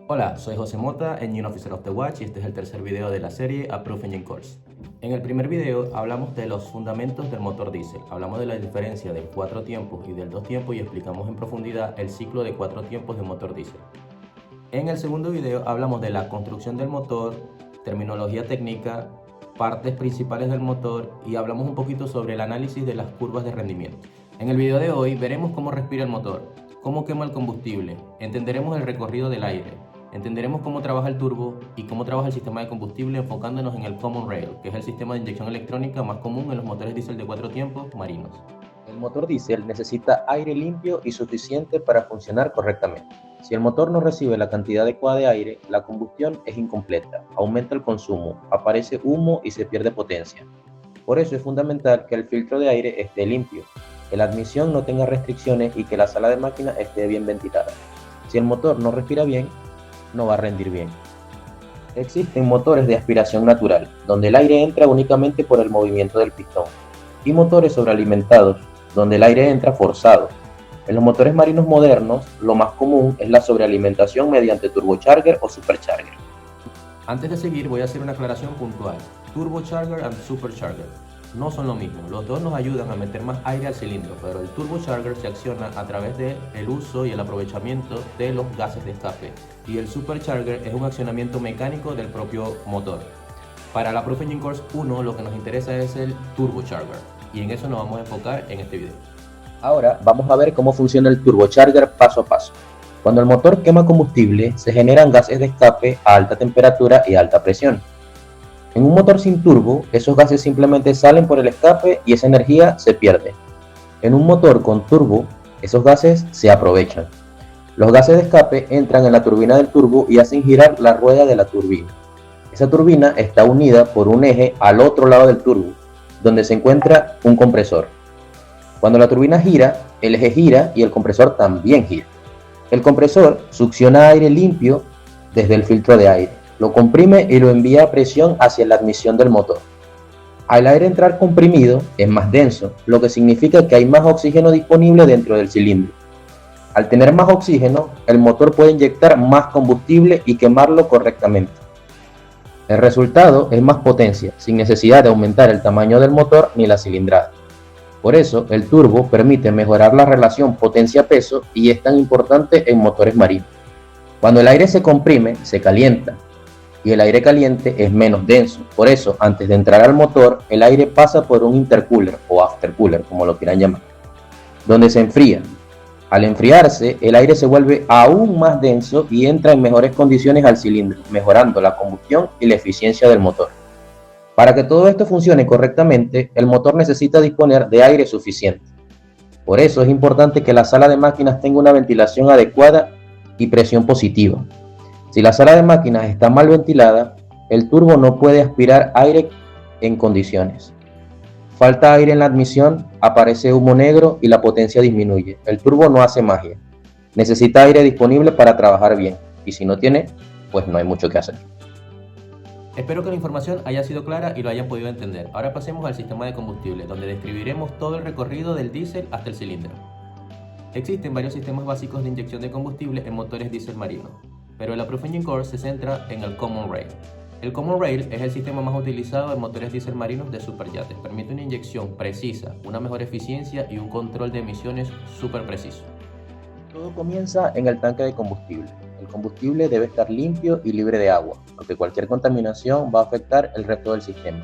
Hola, soy José Mota, Engine Officer of the Watch, y este es el tercer video de la serie Approved Engine Course. En el primer video hablamos de los fundamentos del motor diésel, hablamos de la diferencia del 4 tiempos y del 2 tiempos y explicamos en profundidad el ciclo de 4 tiempos de motor diésel. En el segundo video hablamos de la construcción del motor, terminología técnica, partes principales del motor y hablamos un poquito sobre el análisis de las curvas de rendimiento. En el video de hoy veremos cómo respira el motor, cómo quema el combustible, entenderemos el recorrido del aire, entenderemos cómo trabaja el turbo y cómo trabaja el sistema de combustible enfocándonos en el Common Rail, que es el sistema de inyección electrónica más común en los motores diésel de 4 tiempos marinos. El motor diésel necesita aire limpio y suficiente para funcionar correctamente. Si el motor no recibe la cantidad adecuada de aire, la combustión es incompleta, aumenta el consumo, aparece humo y se pierde potencia. Por eso es fundamental que el filtro de aire esté limpio, que la admisión no tenga restricciones y que la sala de máquina esté bien ventilada. Si el motor no respira bien, no va a rendir bien. Existen motores de aspiración natural, donde el aire entra únicamente por el movimiento del pistón, y motores sobrealimentados, donde el aire entra forzado. En los motores marinos modernos, lo más común es la sobrealimentación mediante turbocharger o supercharger. Antes de seguir voy a hacer una aclaración puntual. Turbocharger and supercharger no son lo mismo, los dos nos ayudan a meter más aire al cilindro, pero el turbocharger se acciona a través del uso y el aprovechamiento de los gases de escape y el supercharger es un accionamiento mecánico del propio motor. Para la Approved Engine Course 1 lo que nos interesa es el turbocharger y en eso nos vamos a enfocar en este video. Ahora vamos a ver cómo funciona el turbocharger paso a paso. Cuando el motor quema combustible, se generan gases de escape a alta temperatura y alta presión. En un motor sin turbo, esos gases simplemente salen por el escape y esa energía se pierde. En un motor con turbo, esos gases se aprovechan. Los gases de escape entran en la turbina del turbo y hacen girar la rueda de la turbina. Esa turbina está unida por un eje al otro lado del turbo, donde se encuentra un compresor. Cuando la turbina gira, el eje gira y el compresor también gira. El compresor succiona aire limpio desde el filtro de aire, lo comprime y lo envía a presión hacia la admisión del motor. Al aire entrar comprimido es más denso, lo que significa que hay más oxígeno disponible dentro del cilindro. Al tener más oxígeno, el motor puede inyectar más combustible y quemarlo correctamente. El resultado es más potencia, sin necesidad de aumentar el tamaño del motor ni la cilindrada. Por eso, el turbo permite mejorar la relación potencia-peso y es tan importante en motores marinos. Cuando el aire se comprime, se calienta, y el aire caliente es menos denso. Por eso, antes de entrar al motor, el aire pasa por un intercooler o aftercooler, como lo quieran llamar, donde se enfría. Al enfriarse, el aire se vuelve aún más denso y entra en mejores condiciones al cilindro, mejorando la combustión y la eficiencia del motor. Para que todo esto funcione correctamente, el motor necesita disponer de aire suficiente. Por eso es importante que la sala de máquinas tenga una ventilación adecuada y presión positiva. Si la sala de máquinas está mal ventilada, el turbo no puede aspirar aire en condiciones. Falta aire en la admisión, aparece humo negro y la potencia disminuye. El turbo no hace magia. Necesita aire disponible para trabajar bien. Y si no tiene, pues no hay mucho que hacer. Espero que la información haya sido clara y lo hayan podido entender. Ahora pasemos al sistema de combustible, donde describiremos todo el recorrido del diésel hasta el cilindro. Existen varios sistemas básicos de inyección de combustible en motores diésel marinos, pero el Approved Engine Course se centra en el Common Rail. El Common Rail es el sistema más utilizado en motores diésel marinos de superyates. Permite una inyección precisa, una mejor eficiencia y un control de emisiones súper preciso. Todo comienza en el tanque de combustible. El combustible debe estar limpio y libre de agua, porque cualquier contaminación va a afectar el resto del sistema.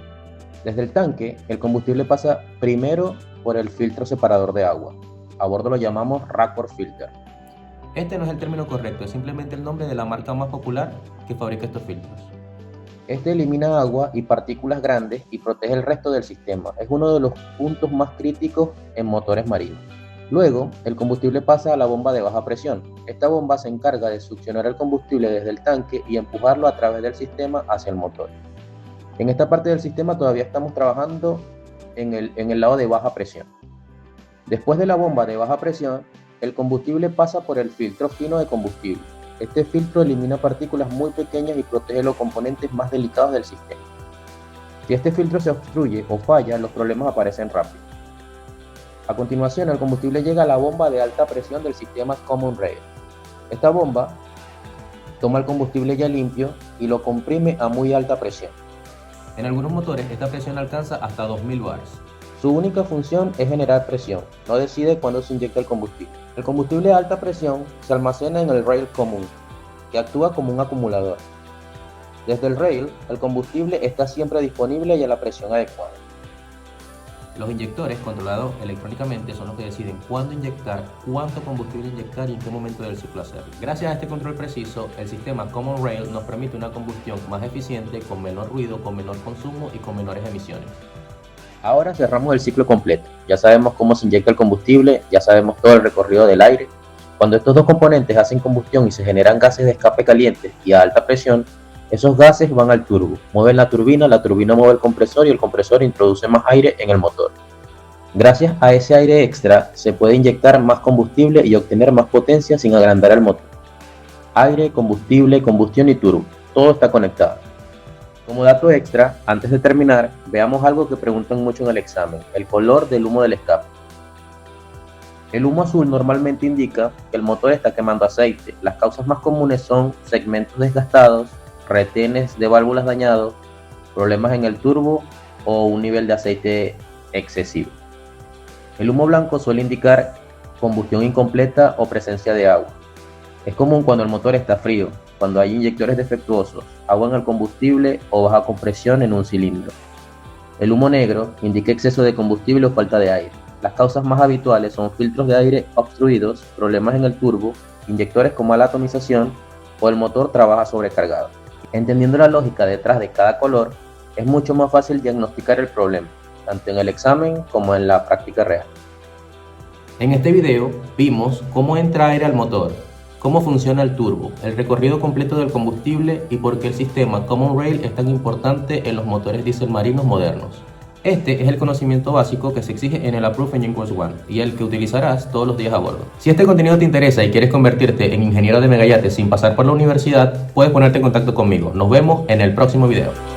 Desde el tanque, el combustible pasa primero por el filtro separador de agua. A bordo lo llamamos Raccord Filter. Este no es el término correcto, es simplemente el nombre de la marca más popular que fabrica estos filtros. Este elimina agua y partículas grandes y protege el resto del sistema. Es uno de los puntos más críticos en motores marinos. Luego, el combustible pasa a la bomba de baja presión. Esta bomba se encarga de succionar el combustible desde el tanque y empujarlo a través del sistema hacia el motor. En esta parte del sistema todavía estamos trabajando en el lado de baja presión. Después de la bomba de baja presión, el combustible pasa por el filtro fino de combustible. Este filtro elimina partículas muy pequeñas y protege los componentes más delicados del sistema. Si este filtro se obstruye o falla, los problemas aparecen rápido. A continuación, el combustible llega a la bomba de alta presión del sistema Common Rail. Esta bomba toma el combustible ya limpio y lo comprime a muy alta presión. En algunos motores esta presión alcanza hasta 2000 bars. Su única función es generar presión, no decide cuándo se inyecta el combustible. El combustible a alta presión se almacena en el rail común, que actúa como un acumulador. Desde el rail, el combustible está siempre disponible y a la presión adecuada. Los inyectores controlados electrónicamente son los que deciden cuándo inyectar, cuánto combustible inyectar y en qué momento del ciclo hacerlo. Gracias a este control preciso, el sistema Common Rail nos permite una combustión más eficiente, con menor ruido, con menor consumo y con menores emisiones. Ahora cerramos el ciclo completo. Ya sabemos cómo se inyecta el combustible, ya sabemos todo el recorrido del aire. Cuando estos dos componentes hacen combustión y se generan gases de escape calientes y a alta presión, esos gases van al turbo, mueven la turbina mueve el compresor y el compresor introduce más aire en el motor. Gracias a ese aire extra se puede inyectar más combustible y obtener más potencia sin agrandar el motor. Aire, combustible, combustión y turbo, todo está conectado. Como dato extra, antes de terminar, veamos algo que preguntan mucho en el examen, el color del humo del escape. El humo azul normalmente indica que el motor está quemando aceite. Las causas más comunes son segmentos desgastados, retenes de válvulas dañados, problemas en el turbo o un nivel de aceite excesivo. El humo blanco suele indicar combustión incompleta o presencia de agua. Es común cuando el motor está frío, cuando hay inyectores defectuosos, agua en el combustible o baja compresión en un cilindro. El humo negro indica exceso de combustible o falta de aire. Las causas más habituales son filtros de aire obstruidos, problemas en el turbo, inyectores con mala atomización o el motor trabaja sobrecargado. Entendiendo la lógica detrás de cada color, es mucho más fácil diagnosticar el problema, tanto en el examen como en la práctica real. En este video vimos cómo entra aire al motor, cómo funciona el turbo, el recorrido completo del combustible y por qué el sistema Common Rail es tan importante en los motores diésel marinos modernos. Este es el conocimiento básico que se exige en el Approved Engine Course 1 y el que utilizarás todos los días a bordo. Si este contenido te interesa y quieres convertirte en ingeniero de megayates sin pasar por la universidad, puedes ponerte en contacto conmigo. Nos vemos en el próximo video.